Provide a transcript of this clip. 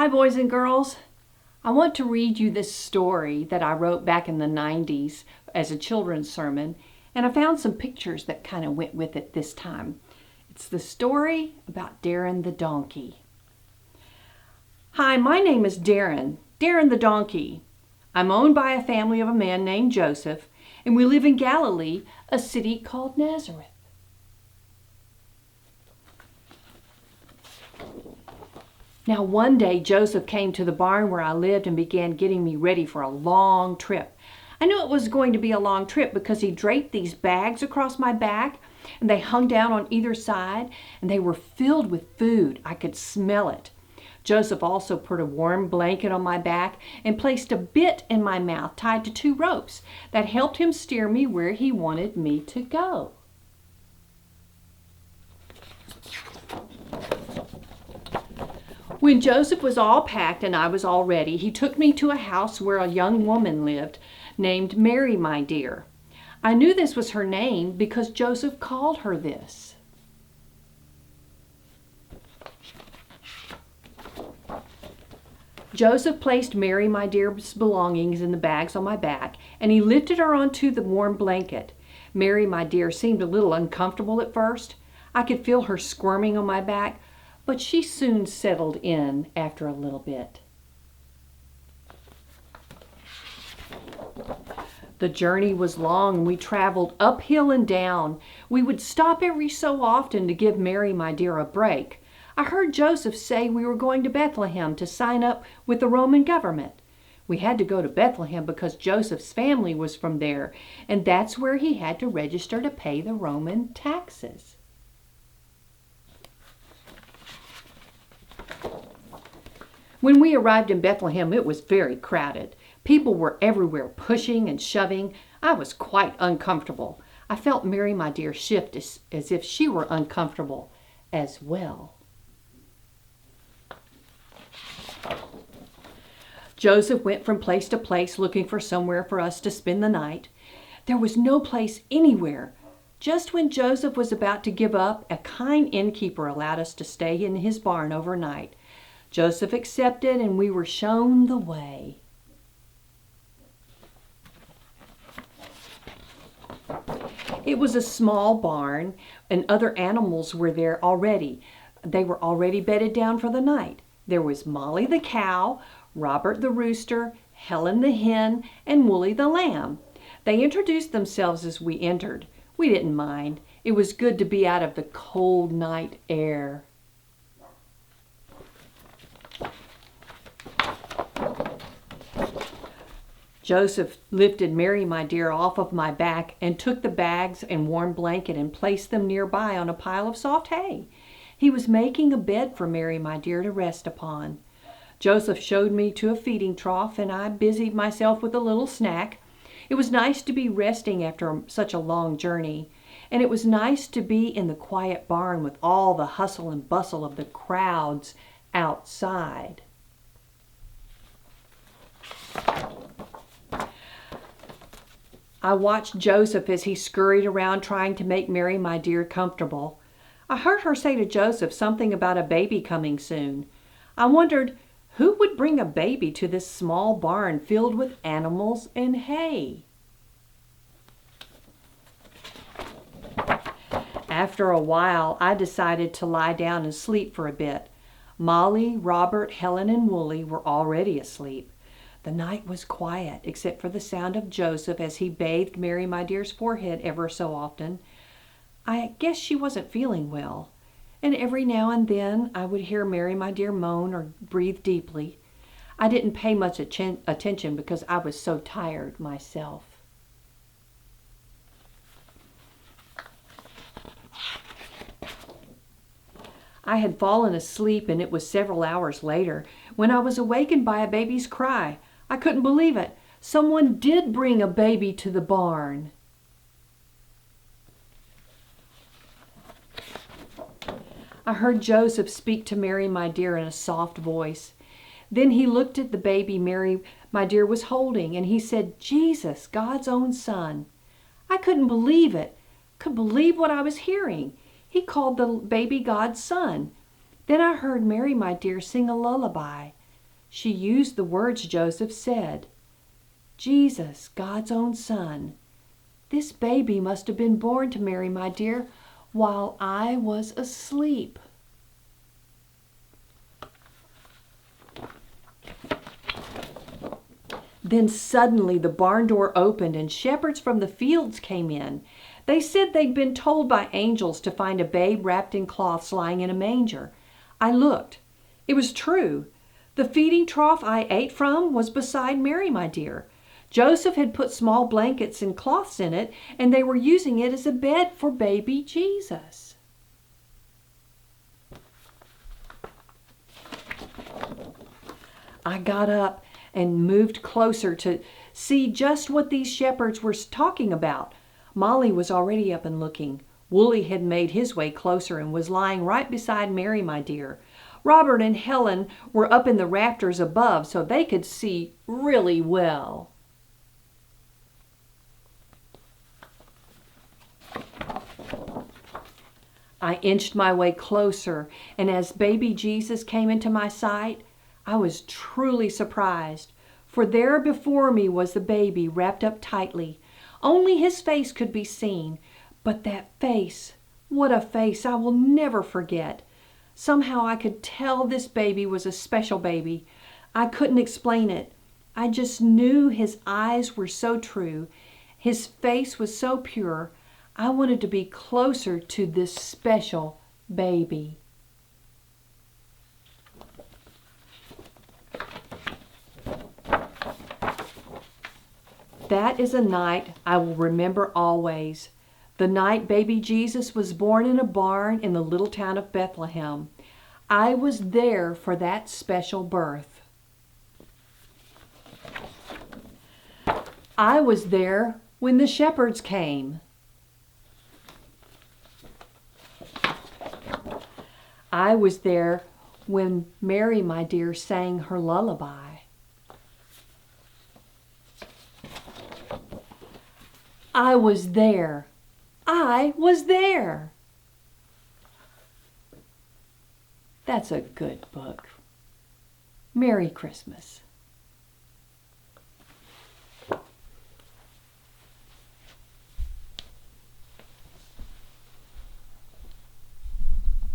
Hi, boys and girls. I want to read you this story that I wrote back in the 90s as a children's sermon, and I found some pictures that kind of went with it this time. It's the story about Darren the Donkey. Hi, my name is Darren the Donkey. I'm owned by a family of a man named Joseph, and we live in Galilee, a city called Nazareth. Now one day Joseph came to the barn where I lived and began getting me ready for a long trip. I knew it was going to be a long trip because he draped these bags across my back and they hung down on either side and they were filled with food. I could smell it. Joseph also put a warm blanket on my back and placed a bit in my mouth tied to 2 ropes that helped him steer me where he wanted me to go. When Joseph was all packed and I was all ready, he took me to a house where a young woman lived named Mary, my dear. I knew this was her name because Joseph called her this. Joseph placed Mary, my dear's belongings in the bags on my back, and he lifted her onto the warm blanket. Mary, my dear, seemed a little uncomfortable at first. I could feel her squirming on my back, but she soon settled in after a little bit. The journey was long and we traveled uphill and down. We would stop every so often to give Mary, my dear, a break. I heard Joseph say we were going to Bethlehem to sign up with the Roman government. We had to go to Bethlehem because Joseph's family was from there, and that's where he had to register to pay the Roman taxes. When we arrived in Bethlehem, it was very crowded. People were everywhere pushing and shoving. I was quite uncomfortable. I felt Mary, my dear, shift as if she were uncomfortable as well. Joseph went from place to place looking for somewhere for us to spend the night. There was no place anywhere. Just when Joseph was about to give up, a kind innkeeper allowed us to stay in his barn overnight. Joseph accepted and we were shown the way. It was a small barn and other animals were there already. They were already bedded down for the night. There was Molly the cow, Robert the rooster, Helen the hen, and Wooly the lamb. They introduced themselves as we entered. We didn't mind. It was good to be out of the cold night air. Joseph lifted Mary, my dear, off of my back and took the bags and warm blanket and placed them nearby on a pile of soft hay. He was making a bed for Mary, my dear, to rest upon. Joseph showed me to a feeding trough and I busied myself with a little snack. It was nice to be resting after such a long journey, and it was nice to be in the quiet barn with all the hustle and bustle of the crowds outside. I watched Joseph as he scurried around trying to make Mary, my dear, comfortable. I heard her say to Joseph something about a baby coming soon. I wondered who would bring a baby to this small barn filled with animals and hay. After a while, I decided to lie down and sleep for a bit. Molly, Robert, Helen, and Wooly were already asleep. The night was quiet, except for the sound of Joseph as he bathed Mary, my dear's forehead ever so often. I guess she wasn't feeling well, and every now and then I would hear Mary, my dear, moan or breathe deeply. I didn't pay much attention because I was so tired myself. I had fallen asleep, and it was several hours later when I was awakened by a baby's cry. I couldn't believe it. Someone did bring a baby to the barn. I heard Joseph speak to Mary, my dear, in a soft voice. Then he looked at the baby Mary, my dear, was holding, and he said, "Jesus, God's own son." I couldn't believe it. Couldn't believe what I was hearing. He called the baby God's son. Then I heard Mary, my dear, sing a lullaby. She used the words Joseph said. Jesus, God's own son. This baby must have been born to Mary, my dear, while I was asleep. Then suddenly the barn door opened and shepherds from the fields came in. They said they'd been told by angels to find a babe wrapped in cloths lying in a manger. I looked. It was true. The feeding trough I ate from was beside Mary, my dear. Joseph had put small blankets and cloths in it, and they were using it as a bed for baby Jesus. I got up and moved closer to see just what these shepherds were talking about. Molly was already up and looking. Wooly had made his way closer and was lying right beside Mary, my dear. Robert and Helen were up in the rafters above so they could see really well. I inched my way closer, and as baby Jesus came into my sight, I was truly surprised, for there before me was the baby wrapped up tightly. Only his face could be seen, but that face, what a face I will never forget. Somehow I could tell this baby was a special baby. I couldn't explain it. I just knew his eyes were so true. His face was so pure. I wanted to be closer to this special baby. That is a night I will remember always. The night baby Jesus was born in a barn in the little town of Bethlehem. I was there for that special birth. I was there when the shepherds came. I was there when Mary, my dear, sang her lullaby. I was there. I was there. That's a good book. Merry Christmas.